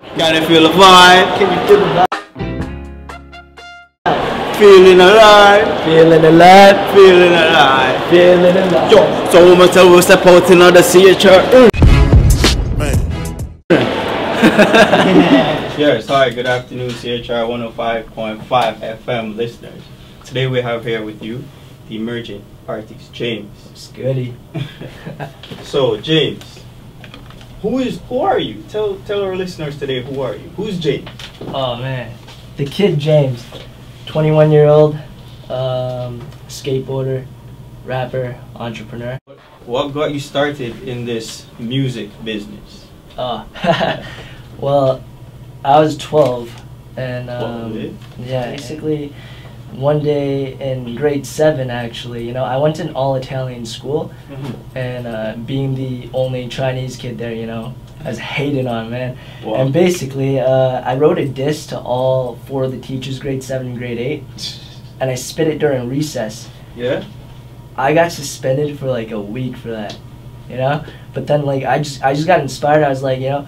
Gotta feel the vibe. Can you feel the vibe? Feeling alive. Feeling alive. Feeling alive. Feeling alive. Yo, so woman tell we'll step out in the CHRY. Yes, hi, good afternoon, CHRY 105.5 FM listeners. Today we have here with you the emerging artist JAYMZ. Scuddy. So JAYMZ, who are you? Tell our listeners today, who are you? Who's JAYMZ? Oh man, the kid James, 21-year-old, skateboarder, rapper, entrepreneur. What got you started in this music business? Well, I was 12, and yeah, basically one day in grade 7, actually, you know, I went to an all-Italian school, and being the only Chinese kid there, you know, I was hated on, man. Wow. And basically, I wrote a diss to all 4 of the teachers, grade 7 and grade 8, and I spit it during recess. Yeah? I got suspended for like a week for that, you know? But then, like, I just got inspired. I was like, you know,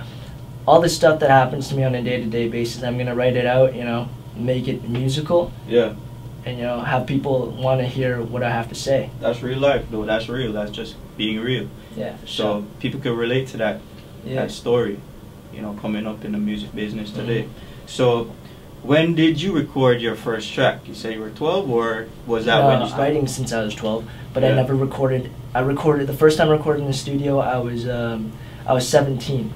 all the stuff that happens to me on a day-to-day basis, I'm gonna write it out, you know, make it musical. Yeah. And, you know, have people want to hear what I have to say. That's real life, though. That's real. That's just being real. Yeah, for So sure. people can relate to that, Yeah. that story, you know, coming up in the music business today. So when did you record your first track? You say you were 12, or was that when you started? Writing since I was 12, but Yeah. I never recorded. I recorded the first time I recorded in the studio. I was 17,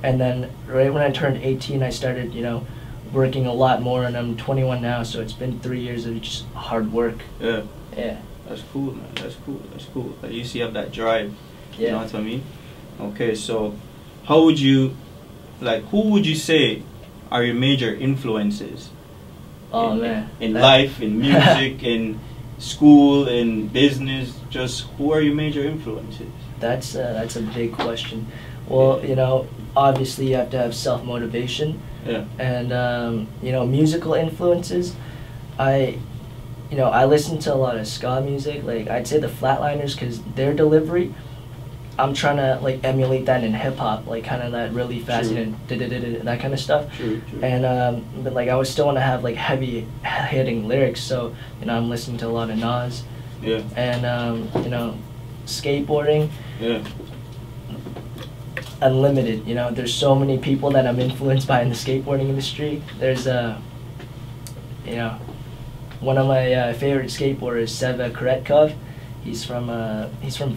and then right when I turned 18, I started, you know, working a lot more, and I'm 21 now, so it's been 3 years of just hard work. Yeah. Yeah. That's cool, man. That's cool. That's cool. At least you have that drive. Yeah. You know what I mean? Okay, so how would you, like, who would you say are your major influences? Oh man. In life, in music, in school, in business, just who are your major influences? That's a big question. Well, you know, obviously you have to have self-motivation. Yeah. And you know, musical influences. I listen to a lot of ska music. Like, I'd say the Flatliners, because their delivery, I'm trying to like emulate that in hip hop, like kind of that really fast, you know, that kind of stuff. True. And but like I would still want to have like heavy hitting lyrics, so you know I'm listening to a lot of Nas. Yeah. And you know, skateboarding. Yeah. Unlimited, you know, there's so many people that I'm influenced by in the skateboarding industry. There's you know, one of my favorite skateboarders, Seba Karetkov. He's from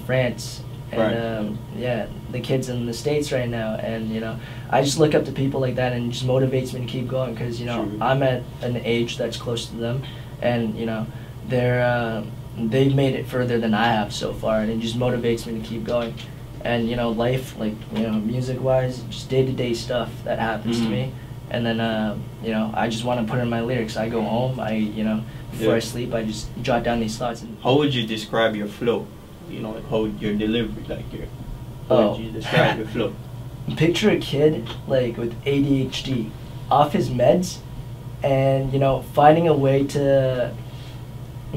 France, and Right. yeah, the kid's in the States right now, and you know, I just look up to people like that, and it just motivates me to keep going, because you know, True. I'm at an age that's close to them, and you know, they've made it further than I have so far, and it just motivates me to keep going. And you know, life, like, you know, music-wise, just day-to-day stuff that happens to me, and then you know, I just want to put in my lyrics. I go home, you know, before I sleep, I just jot down these thoughts. And how would you describe your flow? You know, like how your delivery, like how would you describe your flow? Picture a kid like with ADHD, off his meds, and you know, finding a way to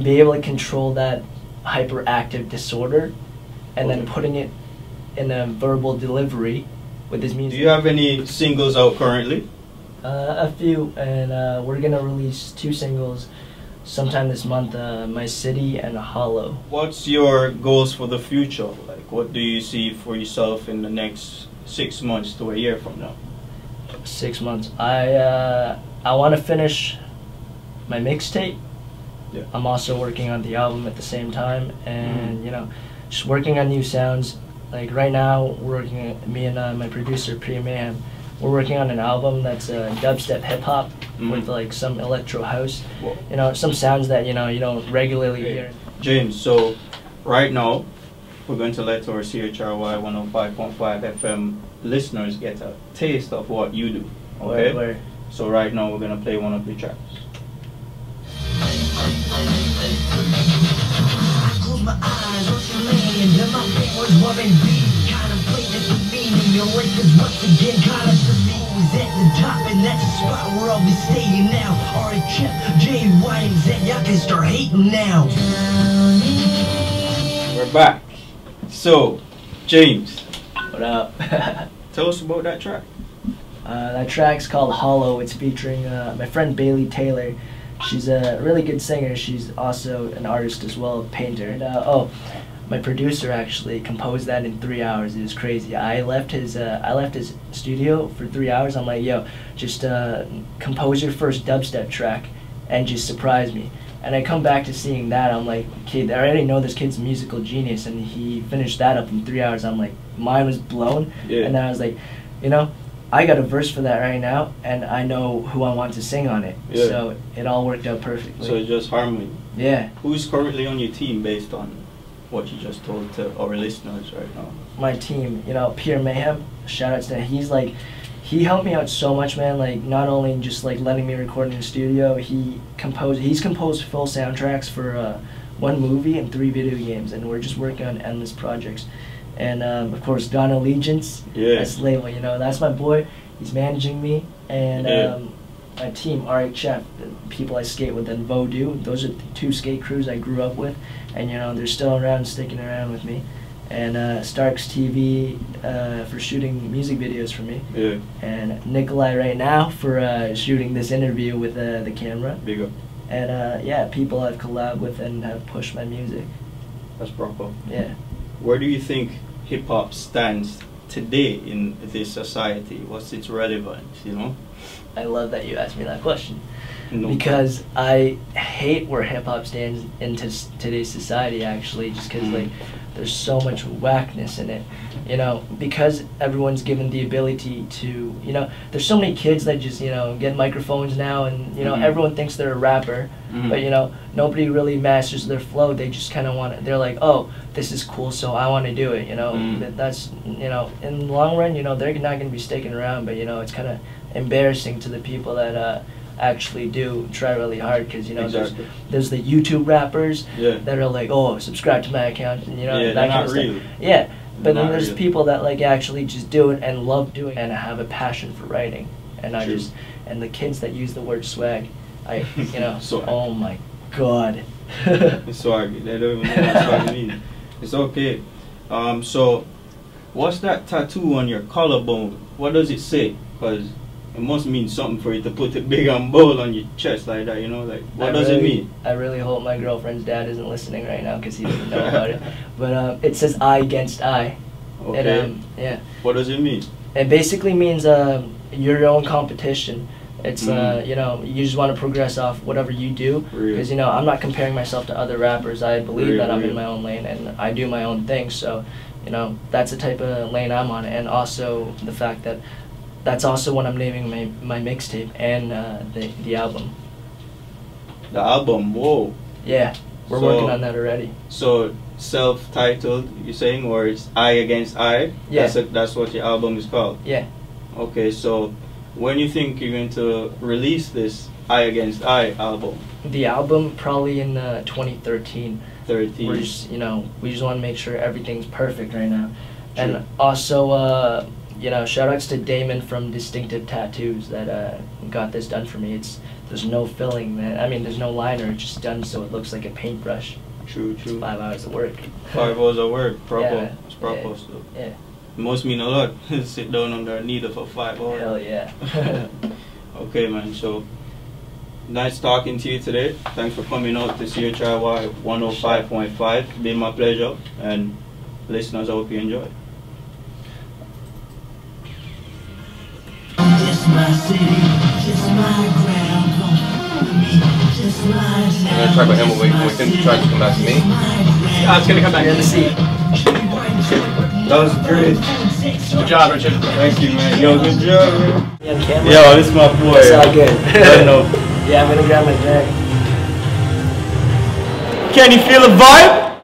be able to control that hyperactive disorder, and then putting it in a verbal delivery with his music. Do you have any singles out currently? A few, and we're gonna release 2 singles sometime this month, My City and Hollow. What's your goals for the future? Like, what do you see for yourself in the next 6 months to a year from now? 6 months. I want to finish my mixtape. Yeah. I'm also working on the album at the same time, and you know, just working on new sounds. Like right now, me and my producer Priya Mayhem, we're working on an album that's dubstep hip hop with like some electro house. Whoa. You know, some sounds that you know you don't regularly hear. JAYMZ, so right now we're going to let our CHRY 105.5 FM listeners get a taste of what you do. Okay. Where? So right now we're gonna play one of the tracks. My eyes on your land, and my fingers wearing beat. Contemplating the meaning, your life is once again calling to me. Was at the top, and that's the spot where I'll be staying now. Alright, JAYMZ, y'all can start hating now. We're back. So, JAYMZ, What up? tell us about that track. That track's called Hollow. It's featuring my friend Bailey Taylor. She's a really good singer. She's also an artist as well, a painter. And, my producer actually composed that in 3 hours. It was crazy. I left his studio for 3 hours. I'm like, yo, just compose your first dubstep track and just surprise me. And I come back to seeing that. I'm like, kid, I already know this kid's a musical genius, and he finished that up in 3 hours. I'm like, mine was blown. Yeah. And then I was like, you know, I got a verse for that right now, and I know who I want to sing on it. Yeah. So it all worked out perfectly. So it's just harmony. Yeah. Who's currently on your team based on what you just told to our listeners right now? My team, you know, Pure Mayhem, shout out to him. He's like, he helped me out so much, man. Like, not only just like letting me record in the studio, he's composed full soundtracks for 1 movie and 3 video games, and we're just working on endless projects. And of course, Dunallegiance, that's label, you know, that's my boy. He's managing me, and my team, RHF, the people I skate with, and Vodou. Those are the 2 skate crews I grew up with, and you know, they're still around, sticking around with me. And Starks TV for shooting music videos for me. Yeah. And Nikolai right now for shooting this interview with the camera. Big up. And yeah, people I've collabed with and have pushed my music. That's proper. Yeah. Where do you think hip hop stands today in this society? What's its relevance, you know? I love that you asked me that question. No. Because I hate where hip hop stands in today's society, actually, just because like there's so much whackness in it, you know, because everyone's given the ability to, you know, there's so many kids that just, you know, get microphones now, and you know, everyone thinks they're a rapper, but you know, nobody really masters their flow. They just kind of want it. They're like, oh, this is cool, so I want to do it, you know. That's, you know, in the long run, you know, they're not going to be sticking around, but you know, it's kind of embarrassing to the people that actually do try really hard, because you know, there's the YouTube rappers that are like, oh, subscribe to my account, and you know, that kind of stuff. Yeah, but then there's people that like actually just do it and love doing it and have a passion for writing, and and the kids that use the word swag, you know, oh my god. Swag, they don't even know what swag means. It's okay. So what's that tattoo on your collarbone? What does it say? Because it must mean something for you to put it big and bold on your chest like that, you know? Like, what does it mean? I really hope my girlfriend's dad isn't listening right now, because he doesn't know about it. But it says I against I. Okay. And, yeah. What does it mean? It basically means you're your own competition. It's, you know, you just want to progress off whatever you do. Because, you know, I'm not comparing myself to other rappers. I believe that I'm in my own lane, and I do my own thing. So, you know, that's the type of lane I'm on. And also the fact that that's also what I'm naming my mixtape and the album. The album, whoa. Yeah, we're working on that already. So self-titled, you're saying, or it's I against I? Yeah. That's what your album is called? Yeah. Okay, so when you think you're going to release this I against I album? The album probably in 2013. We're just, you know, we just want to make sure everything's perfect right now. And also, you know, shout outs to Damon from Distinctive Tattoos that got this done for me. There's no filling, man. I mean, there's no liner. It's just done so it looks like a paintbrush. True. It's 5 hours of work. 5 hours of work, proper. Yeah, it's proper. yeah, So. Yeah. It must mean a lot. Sit down under a needle for 5 hours. Hell yeah. Okay, man. So nice talking to you today. Thanks for coming out to CHRY 105.5. It's been my pleasure, and listeners, I hope you enjoy. Just my city, just my ground, don't fool me, just my town. I'm gonna talk about him when we can try to come back to me. It's gonna come back in the seat. That was great. Good job, Richard. Thank you, man. Yo, good job, man. You on camera? Yo, this is my boy. It's all good. I know. Yeah, I'm gonna grab my drink. Can you feel the vibe?